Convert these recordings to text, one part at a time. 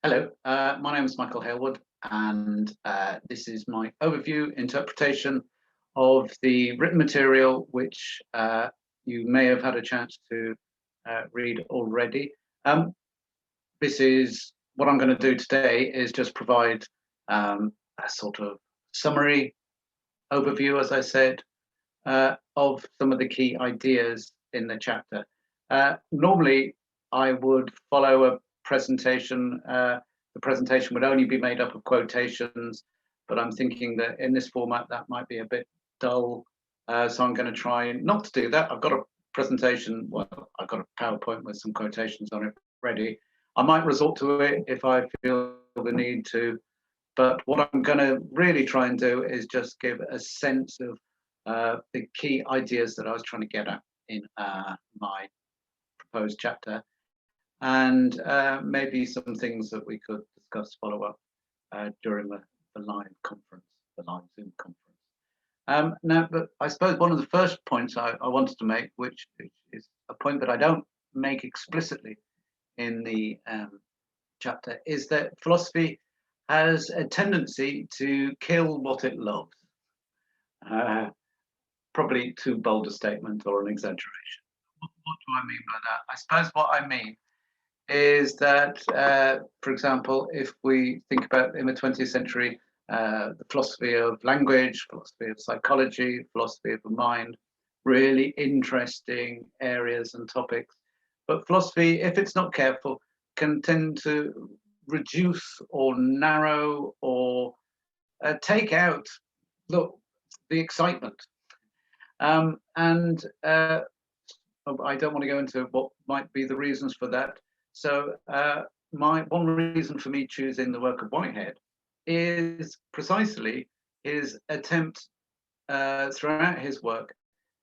Hello, my name is Michael Halewood, and this is my overview interpretation of the written material, which you may have had a chance to read already. This is what I'm going to do today is just provide a sort of summary overview, as I said, of some of the key ideas in the chapter. Normally, I would follow a presentation. The presentation would only be made up of quotations, but I'm thinking that in this format that might be a bit dull. So I'm going to try not to do that. I've got a presentation, well, I've got a PowerPoint with some quotations on it ready. I might resort to it if I feel the need to, but what I'm going to really try and do is just give a sense of the key ideas that I was trying to get at in my proposed chapter, and maybe some things that we could discuss, follow up during the live conference, the live Zoom conference. Now, but I suppose one of the first points I wanted to make, which is a point that I don't make explicitly in the chapter, is that philosophy has a tendency to kill what it loves. Probably too bold a statement or an exaggeration. What do I mean by that? I suppose what I mean is that, for example, if we think about in the 20th century, the philosophy of language, philosophy of psychology, philosophy of the mind, really interesting areas and topics. But philosophy, if it's not careful, can tend to reduce or narrow or take out the excitement. And I don't want to go into what might be the reasons for that. So my one reason for me choosing the work of Whitehead is precisely his attempt throughout his work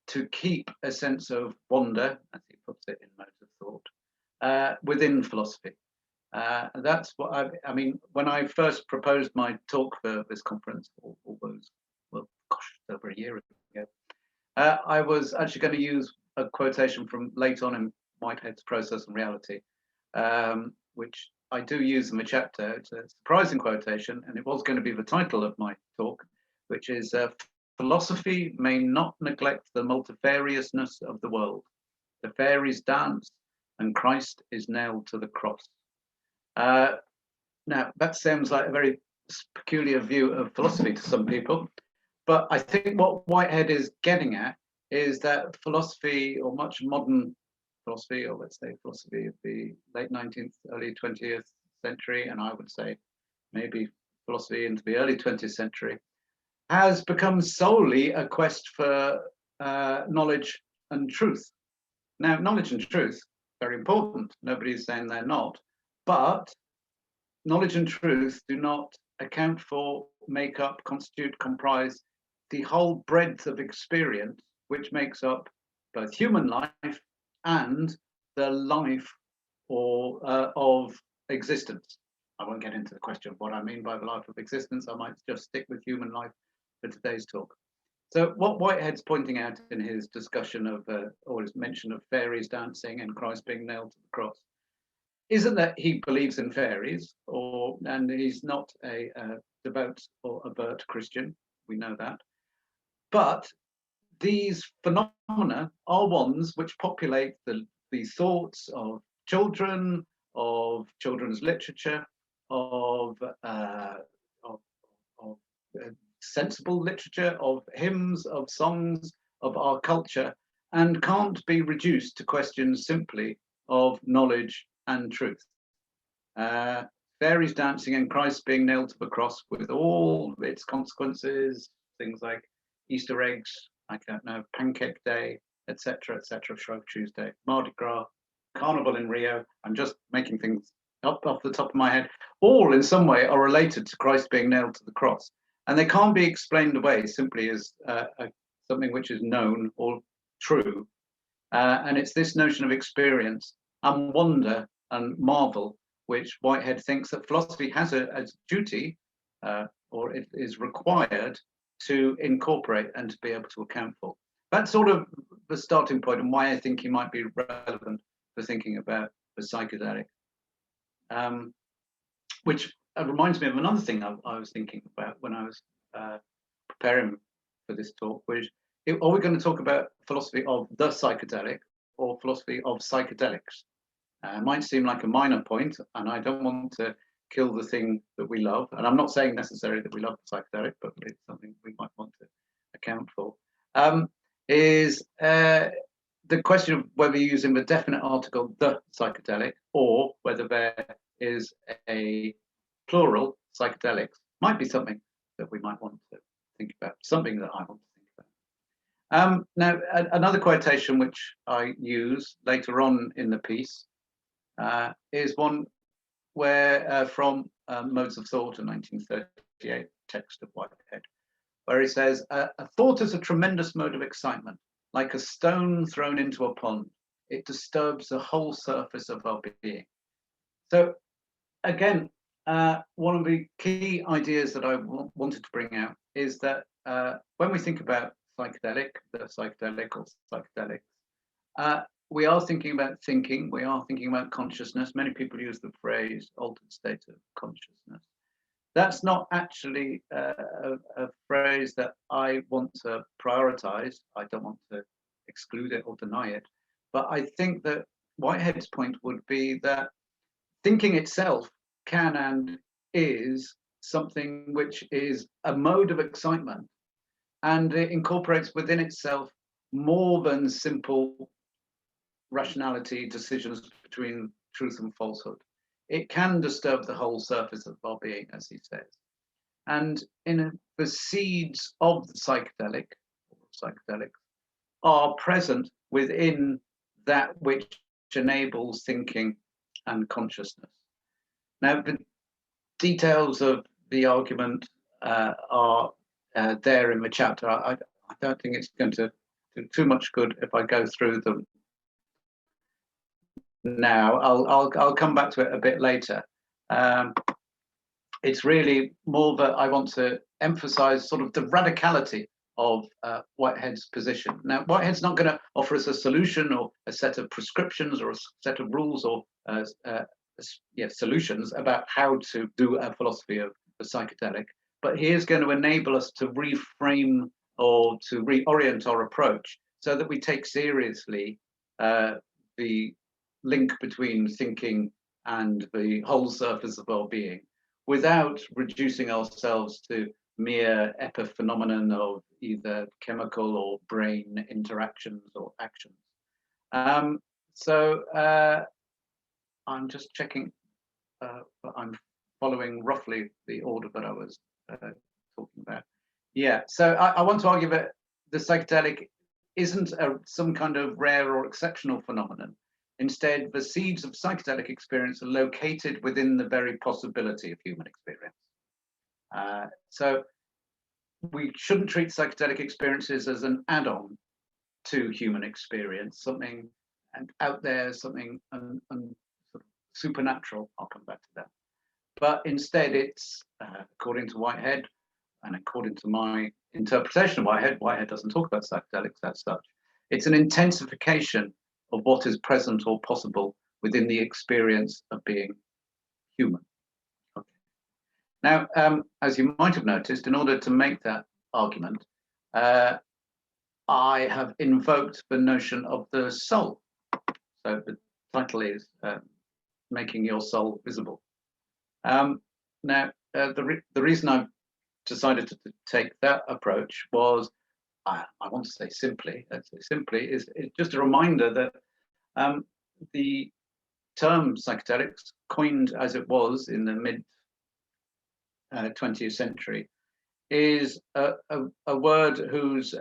to keep a sense of wonder, as he puts it in Modes of Thought, within philosophy. That's what I mean, when I first proposed my talk for this conference, all those, well, gosh, over a year ago, I was actually going to use a quotation from late on in Whitehead's Process and Reality, which I do use in the chapter. It's a surprising quotation, and it was going to be the title of my talk, which is "Philosophy may not neglect the multifariousness of the world. The fairies dance, and Christ is nailed to the cross." Now, that sounds like a very peculiar view of philosophy to some people, but I think what Whitehead is getting at is that philosophy, or much modern philosophy, or let's say philosophy of the late 19th, early 20th century, and I would say maybe philosophy into the early 20th century, has become solely a quest for knowledge and truth. Now, knowledge and truth, very important. Nobody's saying they're not, but knowledge and truth do not account for, make up, constitute, comprise the whole breadth of experience which makes up both human life and the life of existence. I won't get into the question of what I mean by the life of existence. I might just stick with human life for today's talk. So what Whitehead's pointing out in his discussion of, or his mention of fairies dancing and Christ being nailed to the cross, isn't that he believes in fairies, and he's not a devout or overt Christian. We know that. But these phenomena are ones which populate the thoughts of children, of children's literature, of sensible literature, of hymns, of songs, of our culture, and can't be reduced to questions simply of knowledge and truth. Fairies dancing and Christ being nailed to the cross with all its consequences, things like Easter eggs, I don't know, Pancake Day, etc., Shrove Tuesday, Mardi Gras, Carnival in Rio. I'm just making things up off the top of my head. All in some way are related to Christ being nailed to the cross, and they can't be explained away simply as something which is known or true. And it's this notion of experience and wonder and marvel which Whitehead thinks that philosophy has a duty, or it is required to incorporate and to be able to account for. That's sort of the starting point and why I think he might be relevant for thinking about the psychedelic. which reminds me of another thing I was thinking about when I was preparing for this talk, which are we going to talk about philosophy of the psychedelic or philosophy of psychedelics? It might seem like a minor point, and I don't want to kill the thing that we love. And I'm not saying necessarily that we love the psychedelic, but it's something we might want to account for. Is the question of whether you're using the definite article, the psychedelic, or whether there is a plural, psychedelics, might be something that we might want to think about, something that I want to think about. Now, another quotation which I use later on in the piece is one where from Modes of Thought, a 1938 text of Whitehead, where he says, a thought is a tremendous mode of excitement, like a stone thrown into a pond. It disturbs the whole surface of our being. So again, one of the key ideas that I wanted to bring out is that when we think about psychedelic, the psychedelic or psychedelics, we are thinking about thinking, we are thinking about consciousness. Many people use the phrase altered state of consciousness. That's not actually a phrase that I want to prioritize. I don't want to exclude it or deny it. But I think that Whitehead's point would be that thinking itself can and is something which is a mode of excitement, and it incorporates within itself more than simple rationality decisions between truth and falsehood. It can disturb the whole surface of our being, as he says. And the seeds of the psychedelics are present within that which enables thinking and consciousness. Now, the details of the argument are there in the chapter. I don't think it's going to do too much good if I go through them now. I'll come back to it a bit later. It's really more that I want to emphasize sort of the radicality of Whitehead's position. Now, Whitehead's not going to offer us a solution or a set of prescriptions or a set of rules or solutions about how to do a philosophy of the psychedelic, but he is going to enable us to reframe or to reorient our approach so that we take seriously the link between thinking and the whole surface of our being, without reducing ourselves to mere epiphenomenon of either chemical or brain interactions or actions. I'm just checking, but I'm following roughly the order that I was talking about. Yeah, so I want to argue that the psychedelic isn't some kind of rare or exceptional phenomenon. Instead, the seeds of psychedelic experience are located within the very possibility of human experience. So we shouldn't treat psychedelic experiences as an add-on to human experience, something out there, something supernatural. I'll come back to that. But instead, it's, according to Whitehead, and according to my interpretation of Whitehead doesn't talk about psychedelics as such. It's an intensification of what is present or possible within the experience of being human. Okay. Now, as you might have noticed, in order to make that argument, I have invoked the notion of the soul. So the title is Making Your Soul Visible. Now, the reason I've decided to take that approach was, I want to say simply, is just a reminder that the term psychedelics, coined as it was in the mid 20th century, is a word whose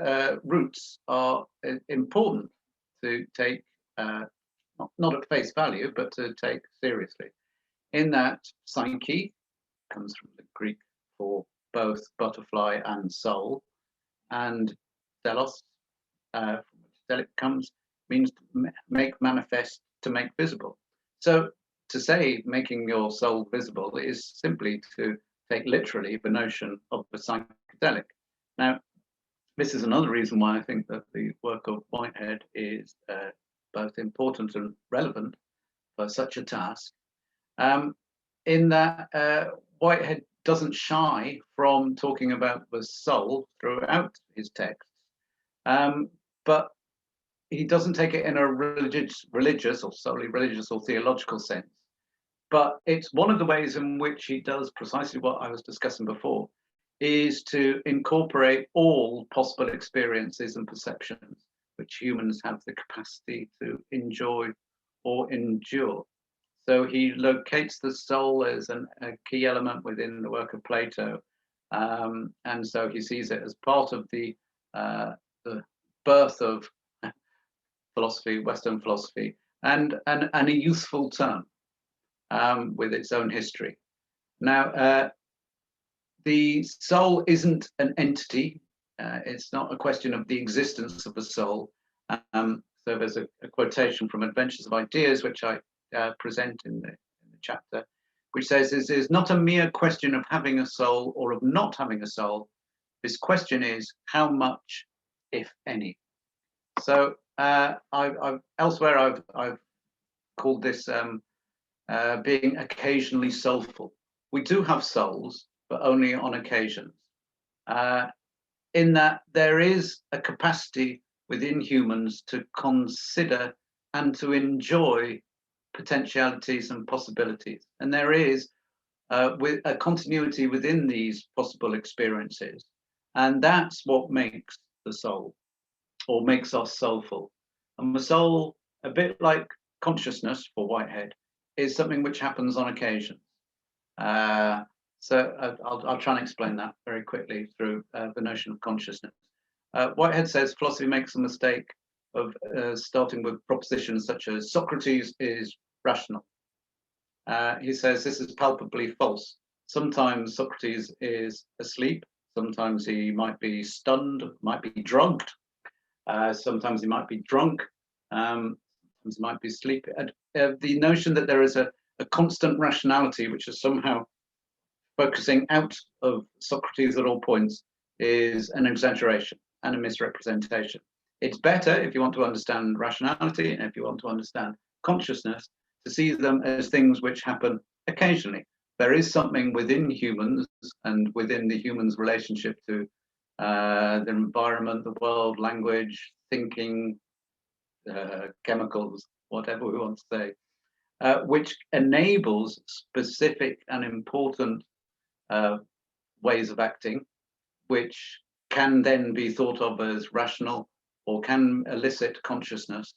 roots are important to take, not at face value, but to take seriously. In that psyche comes from the Greek for both butterfly and soul, and delos, from which delic comes, means to make manifest, to make visible. So to say making your soul visible is simply to take literally the notion of the psychedelic. Now, this is another reason why I think that the work of Whitehead is both important and relevant for such a task. in that Whitehead doesn't shy from talking about the soul throughout his texts, but he doesn't take it in a religious or solely religious or theological sense. But it's one of the ways in which he does precisely what I was discussing before, is to incorporate all possible experiences and perceptions which humans have the capacity to enjoy or endure. So he locates the soul as a key element within the work of Plato, and so he sees it as part of the birth of philosophy, Western philosophy, and a useful term with its own history. Now, the soul isn't an entity. It's not a question of the existence of the soul. So there's a quotation from Adventures of Ideas, which I present in the chapter, which says, "This is not a mere question of having a soul or of not having a soul. This question is how much, if any." So elsewhere I've called this being occasionally soulful. We do have souls, but only on occasions. In that there is a capacity within humans to consider and to enjoy potentialities and possibilities. And there is with a continuity within these possible experiences. And that's what makes the soul, or makes us soulful. And the soul, a bit like consciousness for Whitehead, is something which happens on occasion. So I'll try and explain that very quickly through the notion of consciousness. Whitehead says philosophy makes a mistake of starting with propositions such as Socrates is rational. He says this is palpably false. Sometimes Socrates is asleep. Sometimes he might be stunned, might be drugged. Sometimes he might be drunk. Sometimes he might be sleepy. The notion that there is a constant rationality which is somehow focusing out of Socrates at all points is an exaggeration and a misrepresentation. It's better, if you want to understand rationality and if you want to understand consciousness, to see them as things which happen occasionally. There is something within humans and within the human's relationship to the environment, the world, language, thinking, chemicals, whatever we want to say, which enables specific and important ways of acting, which can then be thought of as rational or can elicit consciousness.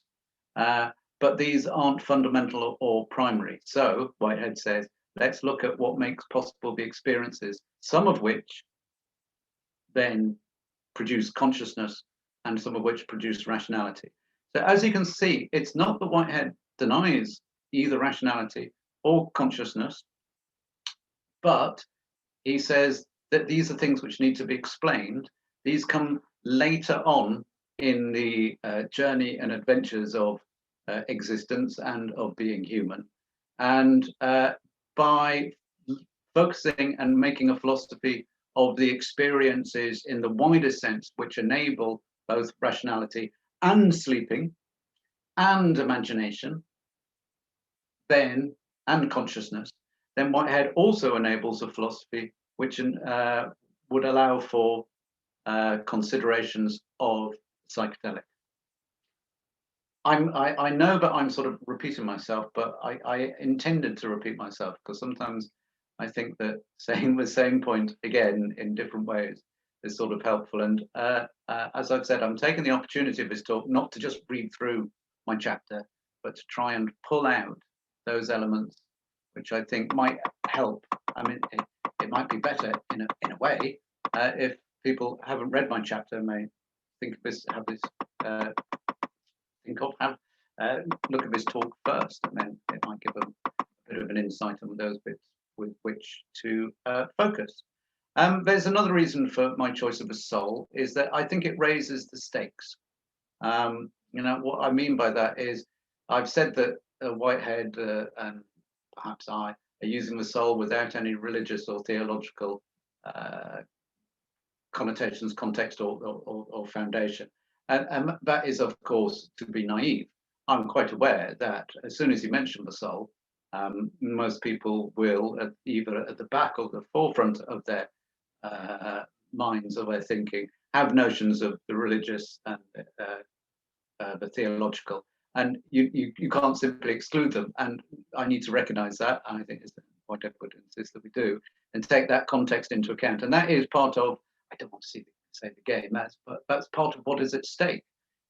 But these aren't fundamental or primary. So Whitehead says, let's look at what makes possible the experiences, some of which then produce consciousness and some of which produce rationality. So as you can see, it's not that Whitehead denies either rationality or consciousness, but he says that these are things which need to be explained. These come later on in the journey and adventures of existence and of being human. And by focusing and making a philosophy of the experiences in the wider sense, which enable both rationality and sleeping and imagination, then and consciousness, then Whitehead also enables a philosophy which would allow for considerations of psychedelic. I know that I'm sort of repeating myself, but I intended to repeat myself because sometimes I think that saying the same point again in different ways is sort of helpful. And as I've said, I'm taking the opportunity of this talk not to just read through my chapter, but to try and pull out those elements which I think might help. I mean, it might be better in a way if people haven't read my chapter may think of this, have this, look at this talk first, and then it might give them a bit of an insight on those bits with which to focus. There's another reason for my choice of a soul is that I think it raises the stakes. You know, what I mean by that is I've said that Whitehead and perhaps I are using the soul without any religious or theological connotations, context, or foundation. And that is, of course, to be naive. I'm quite aware that as soon as you mention the soul, Most people will, either at the back or the forefront of their minds or their thinking, have notions of the religious and the theological, and you can't simply exclude them. And I need to recognise that. I think it's what Whitehead insists that we do, and take that context into account. And that is part of, I don't want to say the game, that's part of what is at stake.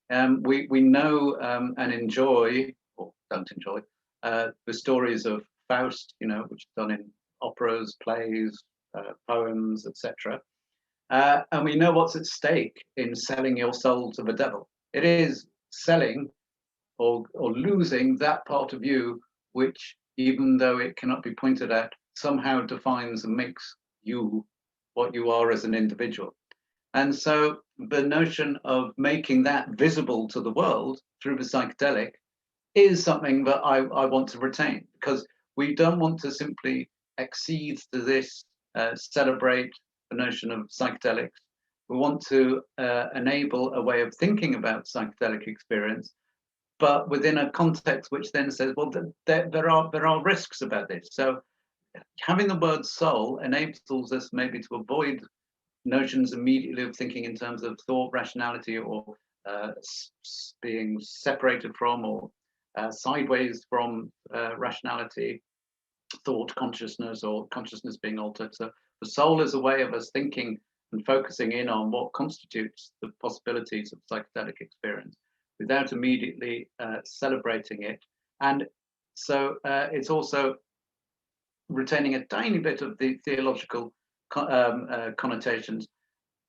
We know and enjoy, or don't enjoy, the stories of Faust, which is done in operas, plays, poems, etc. And we know what's at stake in selling your soul to the devil. It is selling or losing that part of you which, even though it cannot be pointed at, somehow defines and makes you what you are as an individual. And so the notion of making that visible to the world through the psychedelic is something that I want to retain, because we don't want to simply accede to this, celebrate the notion of psychedelics. We want to enable a way of thinking about psychedelic experience, but within a context which then says, well, there are risks about this. So having the word soul enables us maybe to avoid notions immediately of thinking in terms of thought, rationality, or being separated from or sideways from rationality, thought, consciousness, or consciousness being altered. So the soul is a way of us thinking and focusing in on what constitutes the possibilities of psychedelic experience without immediately celebrating it. And so it's also retaining a tiny bit of the theological connotations,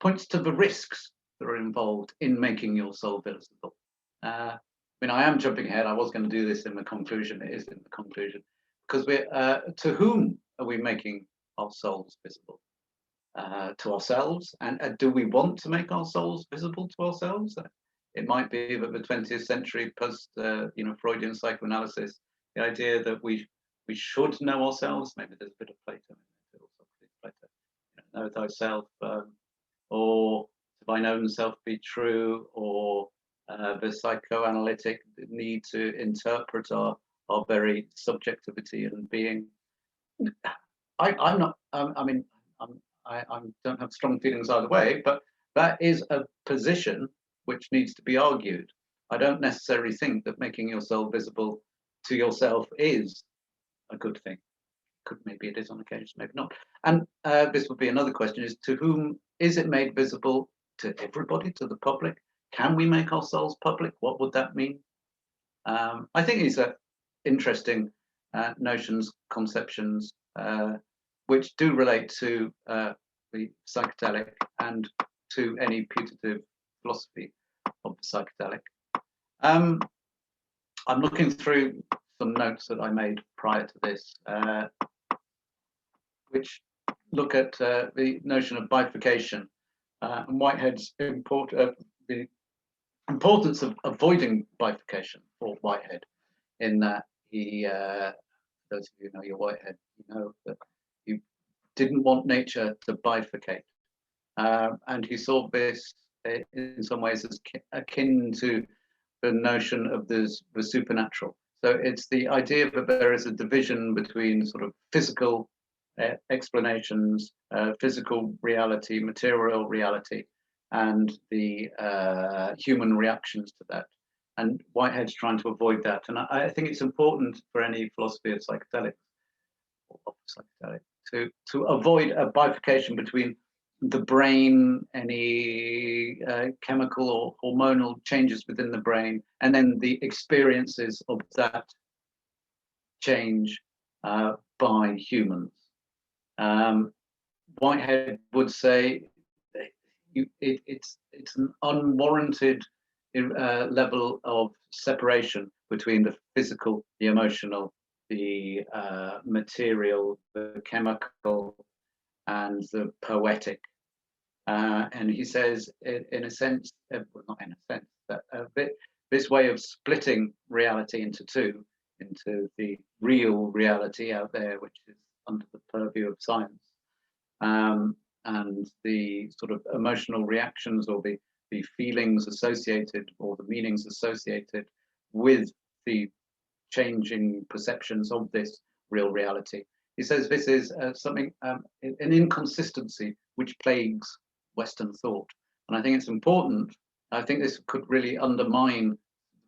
points to the risks that are involved in making your soul visible. I am jumping ahead. I was going to do this in the conclusion. It is in the conclusion, because to whom are we making our souls visible? To ourselves, and do we want to make our souls visible to ourselves? It might be that the 20th century post, Freudian psychoanalysis, the idea that we should know ourselves. Maybe there's a bit of Plato in there, know thyself, or to thine own self be true, or the psychoanalytic need to interpret our very subjectivity and being. I'm not. I don't have strong feelings either way, but that is a position which needs to be argued. I don't necessarily think that making yourself visible to yourself is a good thing. Maybe it is on occasion, maybe not. And this would be another question: is to whom is it made visible? To everybody, to the public? Can we make ourselves public? What would that mean? I think these are interesting notions, conceptions, which do relate to the psychedelic and to any putative philosophy of the psychedelic. I'm looking through some notes that I made prior to this, which look at the notion of bifurcation and Whitehead's the importance of avoiding bifurcation for Whitehead, in that he, those of you who know your Whitehead, you know that he didn't want nature to bifurcate, and he saw this in some ways as akin to the notion of the supernatural. So it's the idea that there is a division between sort of physical explanations, physical reality, material reality, and the human reactions to that. And Whitehead's trying to avoid that. And I think it's important for any philosophy of psychedelics, to avoid a bifurcation between the brain, any chemical or hormonal changes within the brain, and then the experiences of that change by humans. Whitehead would say it's an unwarranted level of separation between the physical, the emotional, the material, the chemical, and the poetic. And he says, in a sense, well, not in a sense, that this way of splitting reality into two, into the real reality out there, which is under the purview of science, and the sort of emotional reactions or the feelings associated or the meanings associated with the changing perceptions of this real reality. He says this is something, an inconsistency which plagues Western thought. And I think it's important. I think this could really undermine the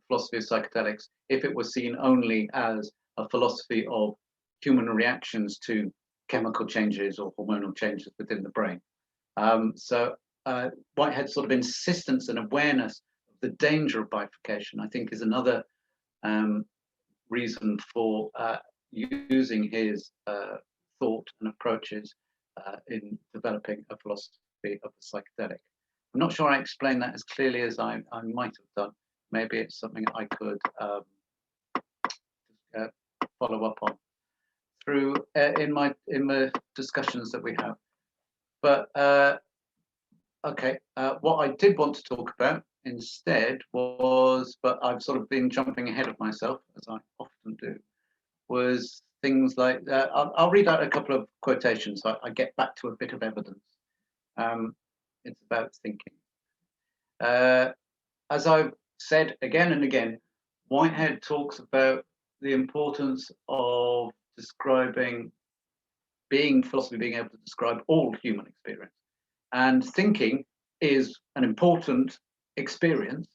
philosophy of psychedelics if it was seen only as a philosophy of human reactions to chemical changes or hormonal changes within the brain. So Whitehead's sort of insistence and awareness of the danger of bifurcation, I think, is another reason for using his thought and approaches in developing a philosophy of the psychedelic. I'm not sure I explained that as clearly as I might have done. Maybe it's something I could follow up on through in the discussions that we have. But okay, what I did want to talk about instead was, but I've sort of been jumping ahead of myself, as I often do, was things like, I'll read out a couple of quotations so I get back to a bit of evidence. It's about thinking. As I've said again and again, Whitehead talks about the importance of describing philosophy being able to describe all human experience. And thinking is an important experience,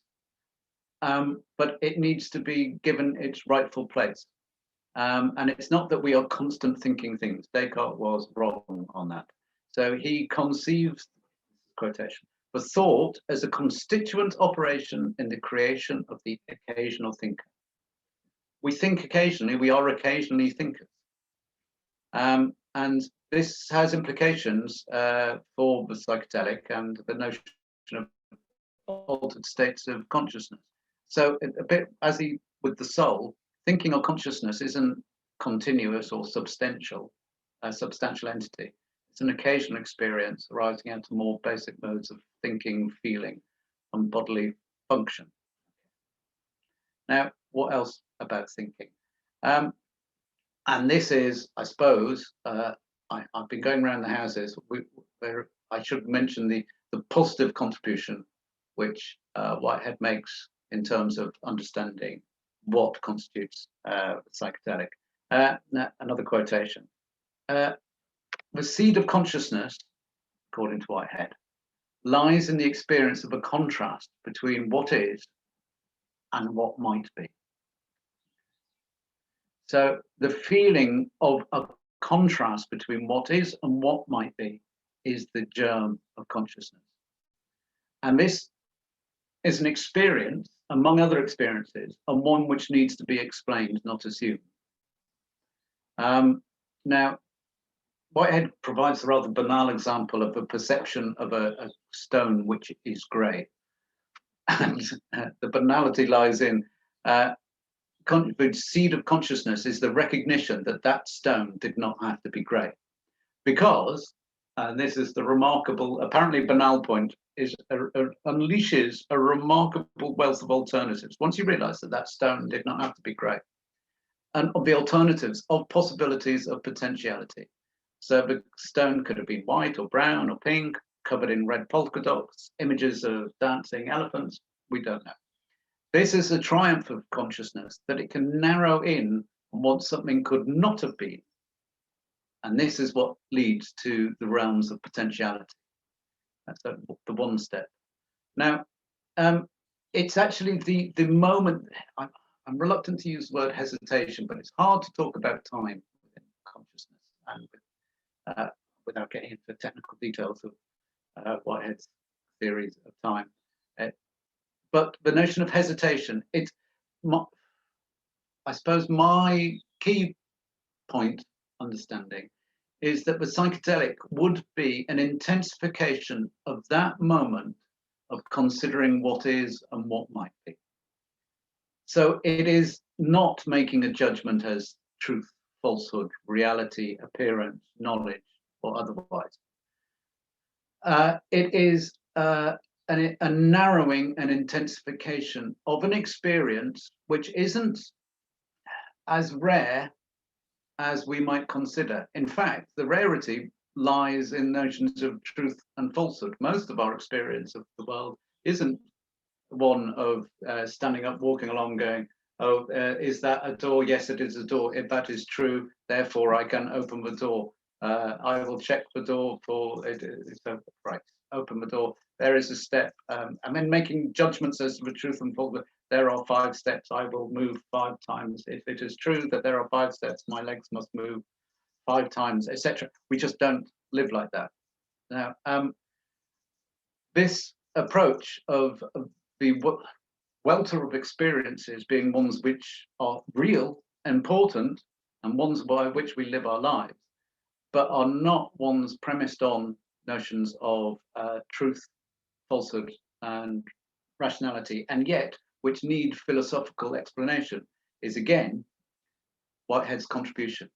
but it needs to be given its rightful place. And it's not that we are constant thinking things. Descartes was wrong on that. So he conceives, quotation, the thought as a constituent operation in the creation of the occasional thinker. We think occasionally, we are occasionally thinkers. And this has implications for the psychedelic and the notion of altered states of consciousness. So a bit as with the soul, thinking or consciousness isn't continuous or substantial, a substantial entity. It's an occasional experience arising out of more basic modes of thinking, feeling, and bodily function. Now, what else about thinking? And this is, I suppose, I've been going around the houses where I should mention the positive contribution which Whitehead makes in terms of understanding what constitutes psychedelic. Another quotation. The seed of consciousness, according to Whitehead, lies in the experience of a contrast between what is and what might be. So the feeling of a contrast between what is and what might be is the germ of consciousness. And this is an experience, among other experiences, and one which needs to be explained, not assumed. Now, Whitehead provides a rather banal example of a perception of a stone which is grey. And the banality lies in the seed of consciousness is the recognition that that stone did not have to be grey. Because, and this is the remarkable, apparently banal point, is unleashes a remarkable wealth of alternatives. Once you realize that that stone did not have to be grey, and of the alternatives, of possibilities of potentiality. So the stone could have been white or brown or pink, covered in red polka dots, images of dancing elephants, we don't know. This is a triumph of consciousness, that it can narrow in on what something could not have been. And this is what leads to the realms of potentiality. That's the one step. Now, it's actually the moment, I'm reluctant to use the word hesitation, but it's hard to talk about time within consciousness and without getting into technical details of Whitehead's theories of time. But the notion of hesitation, I suppose my key point understanding is that the psychedelic would be an intensification of that moment of considering what is and what might be. So it is not making a judgment as truth, falsehood, reality, appearance, knowledge, or otherwise. It is a narrowing and intensification of an experience which isn't as rare as we might consider. In fact, the rarity lies in notions of truth and falsehood. Most of our experience of the world isn't one of standing up, walking along, going, Oh, is that a door? Yes, it is a door. If that is true, therefore I can open the door. I will check the door for it. It's open, right. Open the door. There is a step. And then making judgments as to the truth and falsehood. There are 5 steps. I will move 5 times. If it is true that there are 5 steps, my legs must move 5 times, etc. We just don't live like that. Now, this approach of the welter of experiences being ones which are real, important, and ones by which we live our lives, but are not ones premised on notions of truth, falsehood, and rationality, and yet which need philosophical explanation, is again Whitehead's contribution,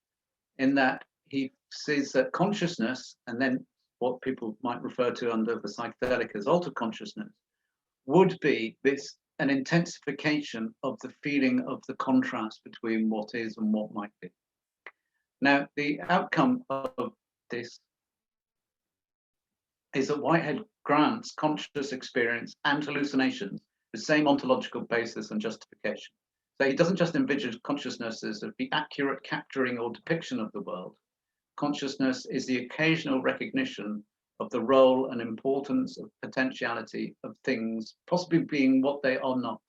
in that he sees that consciousness, and then what people might refer to under the psychedelic as altered consciousness, would be this an intensification of the feeling of the contrast between what is and what might be. Now, the outcome of this is that Whitehead grants conscious experience and hallucinations the same ontological basis and justification. So he doesn't just envisage consciousness as the accurate capturing or depiction of the world. Consciousness is the occasional recognition of the role and importance of potentiality of things possibly being what they are not.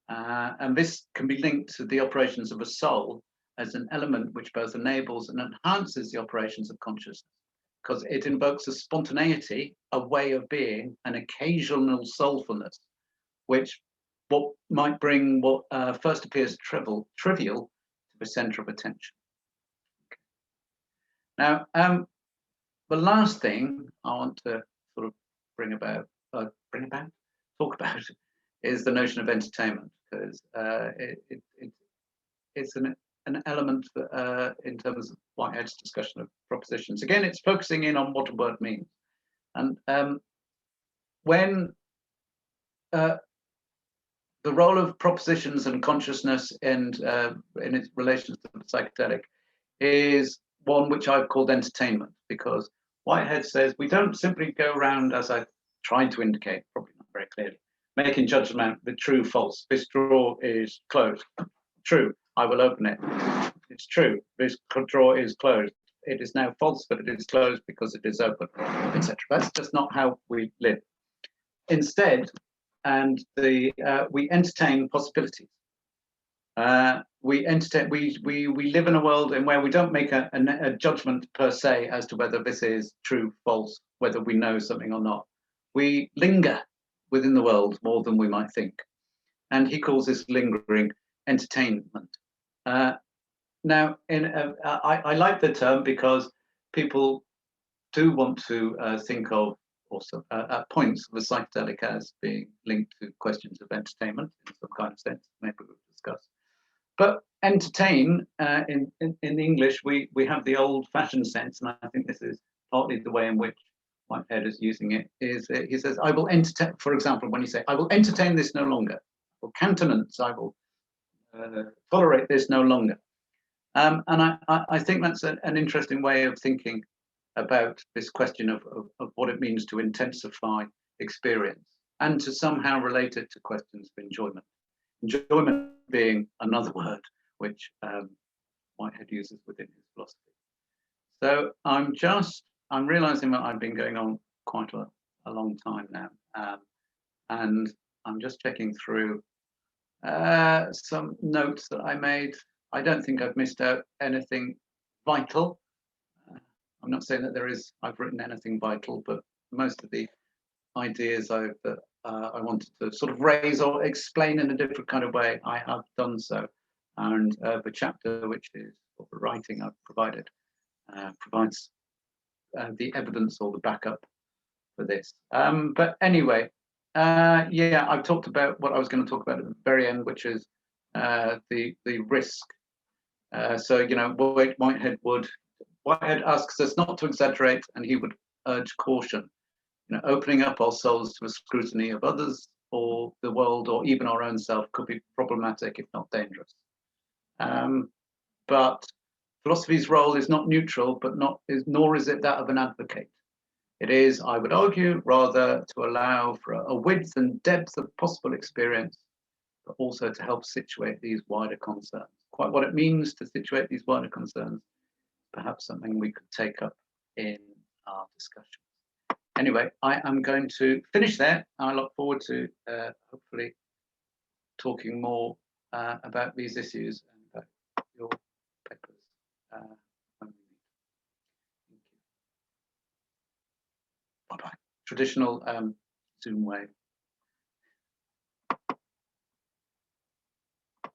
And this can be linked to the operations of a soul as an element which both enables and enhances the operations of consciousness, because it invokes a spontaneity, a way of being, an occasional soulfulness, which what might bring what first appears trivial to the center of attention. Now, the last thing I want to sort of talk about, is the notion of entertainment, because it's an element in terms of Whitehead's discussion of propositions. Again, it's focusing in on what a word means. And when the role of propositions and consciousness and in its relations to the psychedelic is one which I've called entertainment, because Whitehead says we don't simply go around, as I tried to indicate, probably not very clearly, making judgment the true, false. This drawer is closed. True, I will open it. It's true, this drawer is closed. It is now false, but it is closed because it is open, etc. That's just not how we live. Instead, and we entertain possibilities. We live in a world in where we don't make a judgment per se as to whether this is true, false, whether we know something or not. We linger within the world more than we might think. And he calls this lingering entertainment. Now, I like the term because people do want to think of also at points the psychedelic as being linked to questions of entertainment in some kind of sense, maybe we'll discuss. But entertain, in English, we have the old-fashioned sense, and I think this is partly the way in which Whitehead is using it, is he says, I will entertain, for example, when you say, I will entertain this no longer, or countenance, I will tolerate this no longer. And I think that's an interesting way of thinking about this question of what it means to intensify experience and to somehow relate it to questions of enjoyment. Enjoyment being another word which Whitehead uses within his philosophy. So I'm realizing that I've been going on quite a long time now, and I'm just checking through some notes that I made. I don't think I've missed out anything vital. I'm not saying that I've written anything vital, but most of the ideas I wanted to sort of raise or explain in a different kind of way, I have done so. And the chapter, which is the writing I've provided, provides the evidence or the backup for this. But anyway, yeah, I've talked about what I was going to talk about at the very end, which is the risk. So, you know, Whitehead asks us not to exaggerate, and he would urge caution. You know, opening up our souls to a scrutiny of others or the world or even our own self could be problematic, if not dangerous. But philosophy's role is not neutral, nor is it that of an advocate. It is, I would argue, rather to allow for a width and depth of possible experience, but also to help situate these wider concerns. Quite what it means to situate these wider concerns, perhaps something we could take up in our discussion. Anyway, I am going to finish there. I look forward to hopefully talking more about these issues and about your papers when we meet. Thank you. Bye-bye. Traditional Zoom wave.